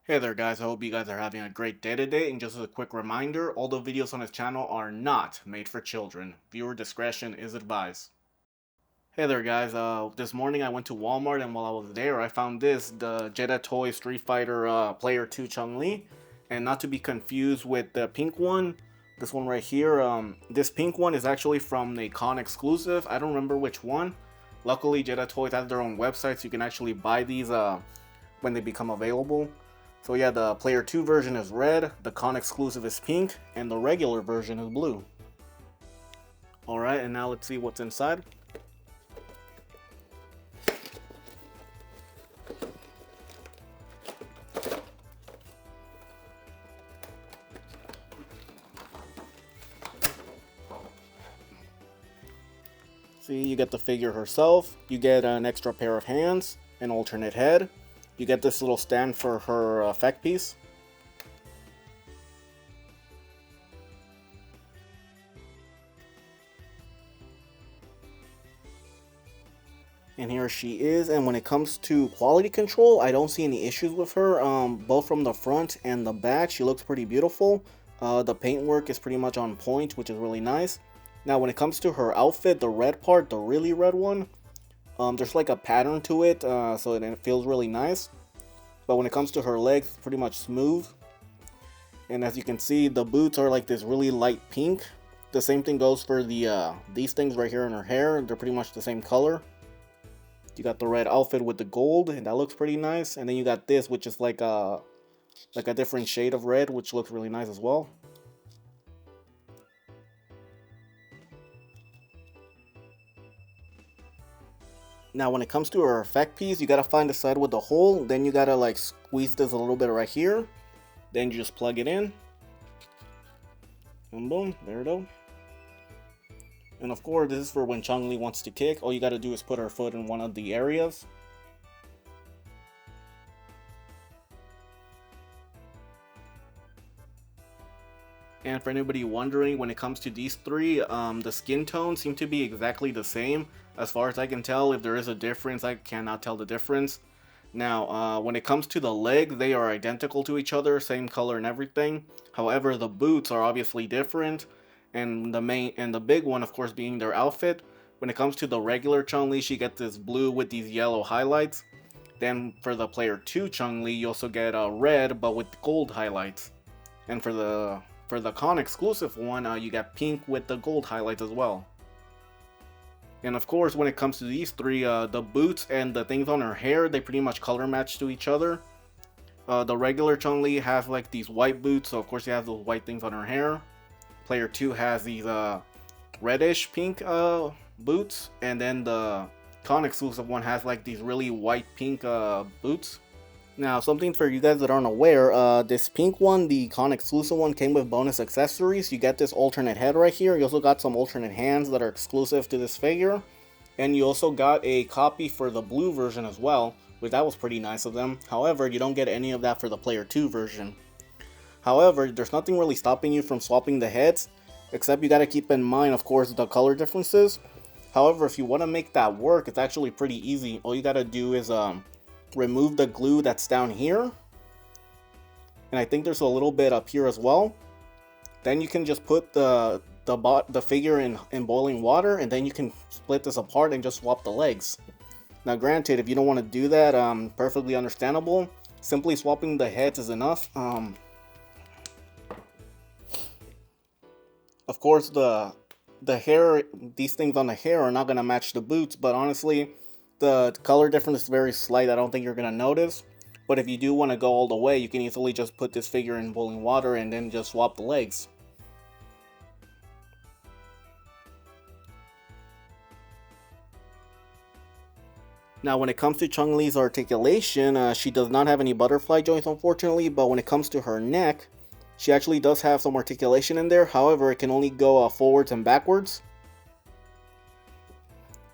Hey there guys, I hope you guys are having a great day today, and just as a quick reminder, all the videos on this channel are not made for children. Viewer discretion is advised. Hey there guys, this morning I went to Walmart, and while I was there I found the Jada Toy Street Fighter Player 2 Chun-Li, and not to be confused with the pink one, this one right here, this pink one is actually from a con exclusive. I don't remember which one. Luckily Jada Toys has their own website, so you can actually buy these when they become available. So yeah, the player 2 version is red, the con exclusive is pink, and the regular version is blue. Alright, and now let's see what's inside. See, you get the figure herself, you get an extra pair of hands, an alternate head, you get this little stand for her effect piece. And here she is, and when it comes to quality control, I don't see any issues with her. Both from the front and the back, she looks pretty beautiful. The paintwork is pretty much on point, which is really nice. Now, when it comes to her outfit, the red part, the really red one, there's like a pattern to it, so it feels really nice. But when it comes to her legs, it's pretty much smooth. And as you can see, the boots are like this really light pink. The same thing goes for these things right here in her hair. They're pretty much the same color. You got the red outfit with the gold, and that looks pretty nice. And then you got this, which is like a different shade of red, which looks really nice as well. Now, when it comes to her effect piece, you gotta find the side with the hole. Then you gotta like squeeze this a little bit right here. Then you just plug it in. And boom, there it go. And of course, this is for when Chun-Li wants to kick. All you gotta do is put her foot in one of the areas. And for anybody wondering, when it comes to these three, the skin tones seem to be exactly the same. As far as I can tell, if there is a difference, I cannot tell the difference. Now, when it comes to the leg, they are identical to each other, same color and everything. However, the boots are obviously different, and the big one, of course, being their outfit. When it comes to the regular Chun-Li, she gets this blue with these yellow highlights. Then for the player 2 Chun-Li, you also get a red, but with gold highlights. And for the con exclusive one, you got pink with the gold highlights as well. And of course, when it comes to these three, the boots and the things on her hair, they pretty much color match to each other. The regular Chun-Li has like these white boots, so of course she has those white things on her hair. Player 2 has these reddish pink boots, and then the con exclusive one has like these really white pink boots. Now, something for you guys that aren't aware, this pink one, the con exclusive one, came with bonus accessories. You get this alternate head right here. You also got some alternate hands that are exclusive to this figure. And you also got a copy for the blue version as well, which that was pretty nice of them. However, you don't get any of that for the player 2 version. However, there's nothing really stopping you from swapping the heads, except you gotta keep in mind, of course, the color differences. However, if you want to make that work, it's actually pretty easy. All you gotta do is remove the glue that's down here, and I think there's a little bit up here as well. Then you can just put the figure in boiling water, and then you can split this apart and just swap the legs. Now granted, if you don't want to do that, perfectly understandable. Simply swapping the heads is enough. Of course, the hair, these things on the hair are not gonna match the boots, but honestly, the color difference is very slight. I don't think you're gonna notice. But if you do want to go all the way, you can easily just put this figure in boiling water and then just swap the legs. Now, when it comes to Chun-Li's articulation, she does not have any butterfly joints, unfortunately, but when it comes to her neck, she actually does have some articulation in there. However, it can only go forwards and backwards.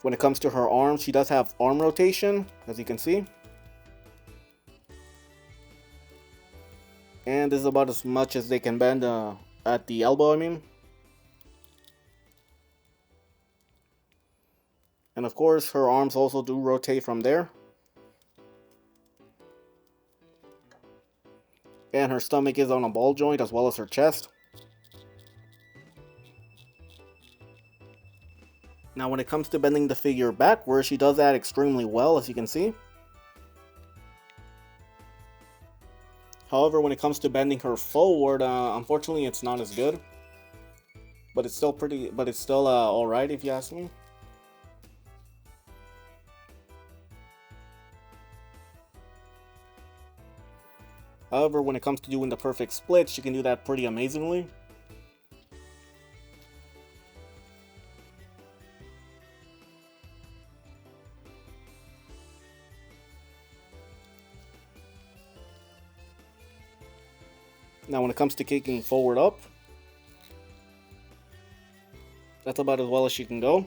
When it comes to her arms, she does have arm rotation, as you can see. And this is about as much as they can bend at the elbow, I mean. And of course, her arms also do rotate from there. And her stomach is on a ball joint as well as her chest. Now when it comes to bending the figure backwards, she does that extremely well, as you can see. However, when it comes to bending her forward, unfortunately it's not as good. But it's still alright if you ask me. However, when it comes to doing the perfect split, she can do that pretty amazingly. Now when it comes to kicking forward up, that's about as well as she can go.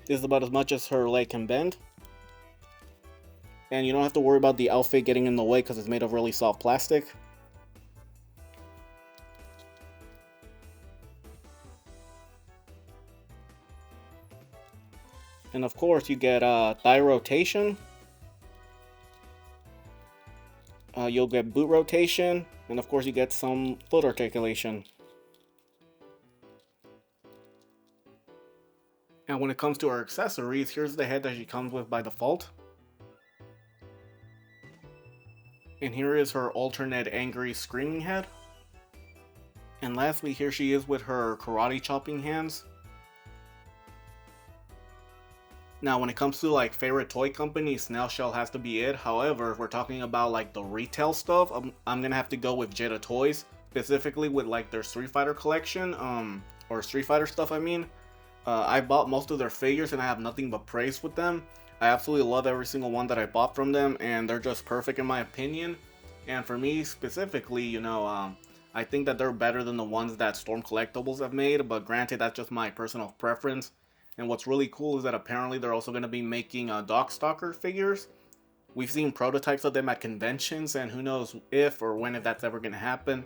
This is about as much as her leg can bend. And you don't have to worry about the outfit getting in the way because it's made of really soft plastic. And of course you get thigh rotation. You'll get boot rotation. And of course you get some foot articulation. And when it comes to her accessories, here's the head that she comes with by default. And here is her alternate angry screaming head. And lastly, here she is with her karate chopping hands. Now when it comes to like favorite toy company, Snail Shell has to be it. However, if we're talking about like the retail stuff, I'm gonna have to go with Jada Toys, specifically with like their Street Fighter collection, or Street Fighter stuff I mean. I bought most of their figures and I have nothing but praise with them. I absolutely love every single one that I bought from them, and they're just perfect in my opinion. And for me specifically, you know, I think that they're better than the ones that Storm Collectibles have made, but granted, that's just my personal preference. And what's really cool is that apparently they're also going to be making Darkstalker figures. We've seen prototypes of them at conventions, and who knows if or when if that's ever going to happen.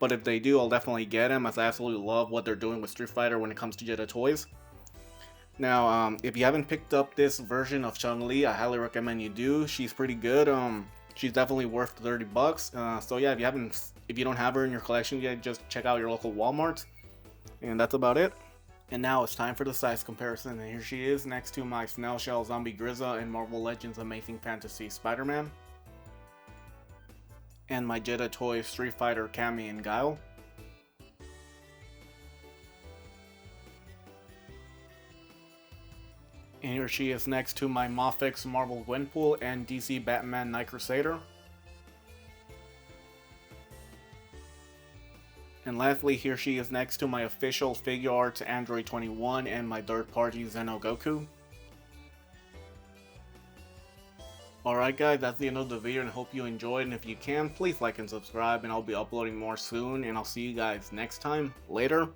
But if they do, I'll definitely get them, as I absolutely love what they're doing with Street Fighter when it comes to Jada Toys. Now, if you haven't picked up this version of Chun-Li, I highly recommend you do. She's pretty good. She's definitely worth 30 bucks. So yeah, if you don't have her in your collection yet, just check out your local Walmart. And that's about it. And now it's time for the size comparison, and here she is next to my Snail Shell Zombie Grizza and Marvel Legends Amazing Fantasy Spider-Man. And my Jada Toys Street Fighter Cammy and Guile. And here she is next to my Mofix Marvel Gwenpool and DC Batman Night Crusader. And lastly, here she is next to my official Figure Arts Android 21 and my third-party Xeno Goku. Alright guys, that's the end of the video, and I hope you enjoyed, and if you can, please like and subscribe, and I'll be uploading more soon, and I'll see you guys next time. Later.